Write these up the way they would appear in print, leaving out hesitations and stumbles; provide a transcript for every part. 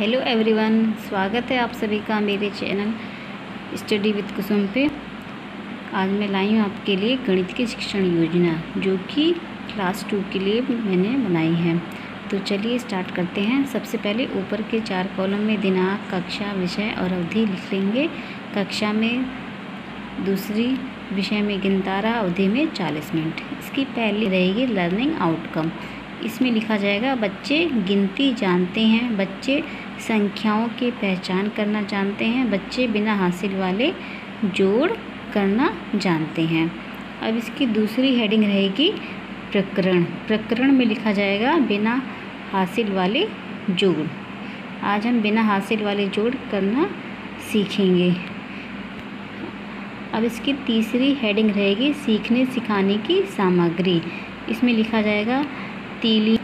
Hello everyone, स्वागत है आप सभी का मेरे चैनल स्टडी विद कुसुम पे। आज मैं लाई हूँ आपके लिए गणित की शिक्षण योजना, जो कि क्लास 2 के लिए मैंने बनाई है। तो चलिए स्टार्ट करते हैं। सबसे पहले ऊपर के 4 कॉलम में दिनांक, कक्षा, विषय और अवधि लिख लेंगे। कक्षा में दूसरी, विषय में गिनतारा, अवधि में 40 मिनट। इसकी पहली रहेगी लर्निंग आउटकम। इसमें लिखा जाएगा बच्चे गिनती जानते हैं, बच्चे संख्याओं की पहचान करना जानते हैं, बच्चे बिना हासिल वाले जोड़ करना जानते हैं। अब इसकी दूसरी हेडिंग रहेगी प्रकरण। प्रकरण में लिखा जाएगा बिना हासिल वाले जोड़। आज हम बिना हासिल वाले जोड़ करना सीखेंगे। अब इसकी तीसरी हेडिंग रहेगी सीखने सिखाने की सामग्री। इसमें लिखा जाएगा तीली,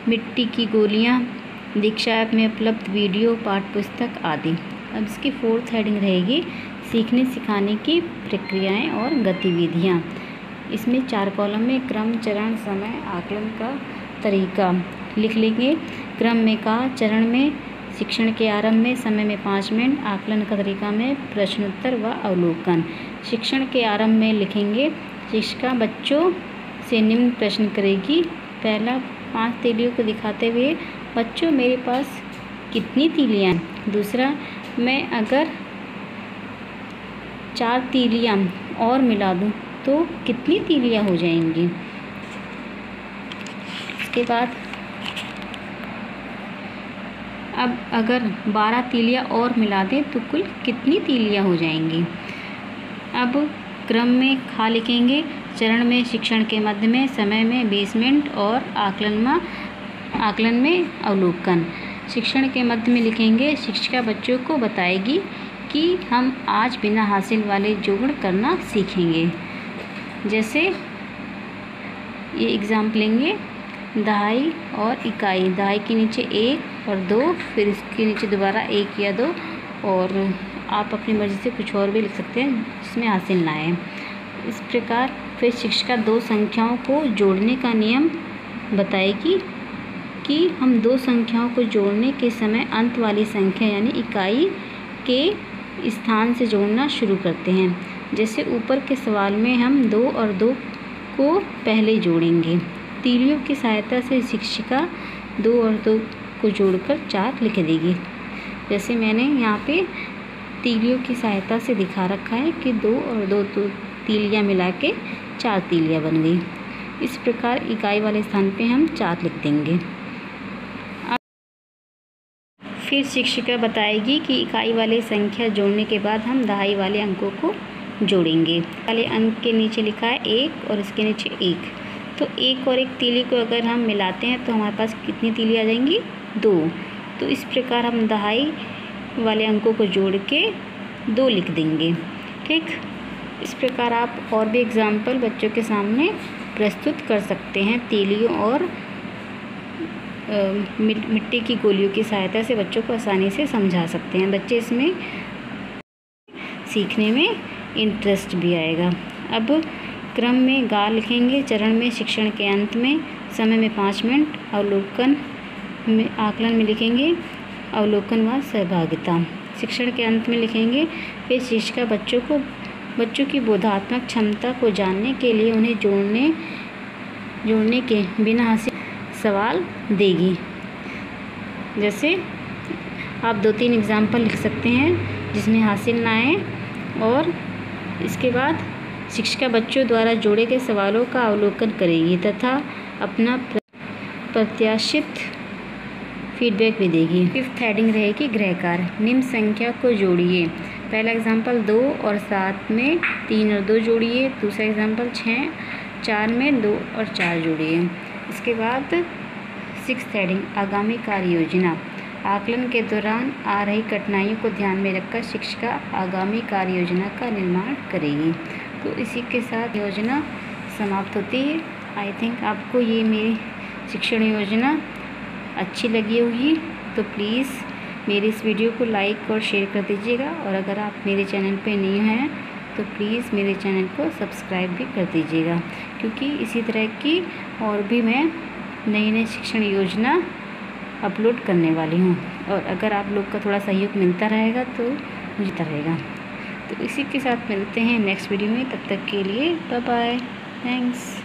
मिट्टी की गोलियां, दीक्षा ऐप में उपलब्ध वीडियो, पाठ्य पुस्तक आदि। अब इसकी फोर्थ हेडिंग रहेगी सीखने सिखाने की प्रक्रियाएं और गतिविधियां। इसमें 4 कॉलम में क्रम, चरण, समय, आकलन का तरीका लिख लेंगे। क्रम में का, चरण में शिक्षण के आरंभ में, समय में 5 मिनट, आकलन का तरीका में प्रश्नोत्तर व अवलोकन। शिक्षण के आरंभ में लिखेंगे शिक्षिका बच्चों से निम्न प्रश्न करेगी। पहला, 5 तीलियों को दिखाते हुए बच्चों मेरे पास कितनी तीलियाँ हैं। दूसरा, मैं अगर 4 तीलियाँ और मिला दूँ तो कितनी तीलियाँ हो जाएंगी। इसके बाद अब अगर 12 तीलियाँ और मिला दें तो कुल कितनी तीलियाँ हो जाएंगी। अब क्रम में खा लिखेंगे, चरण में शिक्षण के मध्य में, समय में 20 मिनट और आकलन में अवलोकन। शिक्षण के मध्य में लिखेंगे शिक्षिका बच्चों को बताएगी कि हम आज बिना हासिल वाले जोड़ करना सीखेंगे। जैसे ये एग्जाम्पल लेंगे, दहाई और इकाई। दहाई के नीचे 1 और 2, फिर इसके नीचे दोबारा 1 या 2, और आप अपनी मर्ज़ी से कुछ और भी लिख सकते हैं जिसमें हासिल ना आए। इस प्रकार फिर शिक्षिका 2 संख्याओं को जोड़ने का नियम बताएगी कि हम 2 संख्याओं को जोड़ने के समय अंत वाली संख्या यानी इकाई के स्थान से जोड़ना शुरू करते हैं। जैसे ऊपर के सवाल में हम 2 और 2 को पहले जोड़ेंगे। तीलियों की सहायता से शिक्षिका 2 और 2 को जोड़कर 4 लिख देगी। जैसे मैंने यहाँ पे तीलियों की सहायता से दिखा रखा है कि 2 और 2 तीलियाँ मिला के 4 तीलियाँ बन गई। इस प्रकार इकाई वाले स्थान पे हम 4 लिख देंगे। फिर शिक्षिका बताएगी कि इकाई वाले संख्या जोड़ने के बाद हम दहाई वाले अंकों को जोड़ेंगे। वाले अंक के नीचे लिखा है 1 और इसके नीचे 1, तो 1 और 1 तीली को अगर हम मिलाते हैं तो हमारे पास कितनी तीली आ जाएंगी, 2। तो इस प्रकार हम दहाई वाले अंकों को जोड़ के 2 लिख देंगे। ठीक, इस प्रकार आप और भी एग्जाम्पल बच्चों के सामने प्रस्तुत कर सकते हैं। तीलियों और मिट्टी की गोलियों की सहायता से बच्चों को आसानी से समझा सकते हैं। बच्चे इसमें सीखने में इंटरेस्ट भी आएगा। अब क्रम में गा लिखेंगे, चरण में शिक्षण के अंत में, समय में 5 मिनट, अवलोकन में आकलन में लिखेंगे अवलोकन व सहभागिता। शिक्षण के अंत में लिखेंगे फिर शिक्षिका बच्चों की बोधात्मक क्षमता को जानने के लिए उन्हें जोड़ने के बिना हासिल सवाल देगी। जैसे आप 2-3 एग्जाम्पल लिख सकते हैं जिसमें हासिल ना आए, और इसके बाद शिक्षिका बच्चों द्वारा जोड़े गए सवालों का अवलोकन करेगी तथा अपना प्रत्याशित फीडबैक भी देगी। 5th हेडिंग रहेगी गृह कार्य। निम्न संख्या को जोड़िए। पहला एग्जाम्पल 2 और 7 में 3 और 2 जोड़िए। दूसरा एग्जाम्पल 4 में 2 और 4 जोड़िए। इसके बाद 6th हेडिंग आगामी कार्य योजना। आकलन के दौरान आ रही कठिनाइयों को ध्यान में रखकर शिक्षिका आगामी कार्य योजना का निर्माण करेगी। तो इसी के साथ योजना समाप्त होती है। आई थिंक आपको ये मेरी शिक्षण योजना अच्छी लगी होगी, तो प्लीज़ मेरी इस वीडियो को लाइक और शेयर कर दीजिएगा। और अगर आप मेरे चैनल पे न्यू हैं तो प्लीज़ मेरे चैनल को सब्सक्राइब भी कर दीजिएगा, क्योंकि इसी तरह की और भी मैं नई शिक्षण योजना अपलोड करने वाली हूँ। और अगर आप लोग का थोड़ा सहयोग मिलता रहेगा तो मिलता रहेगा। तो इसी के साथ मिलते हैं नेक्स्ट वीडियो में, तब तक के लिए बाय बाय, थैंक्स।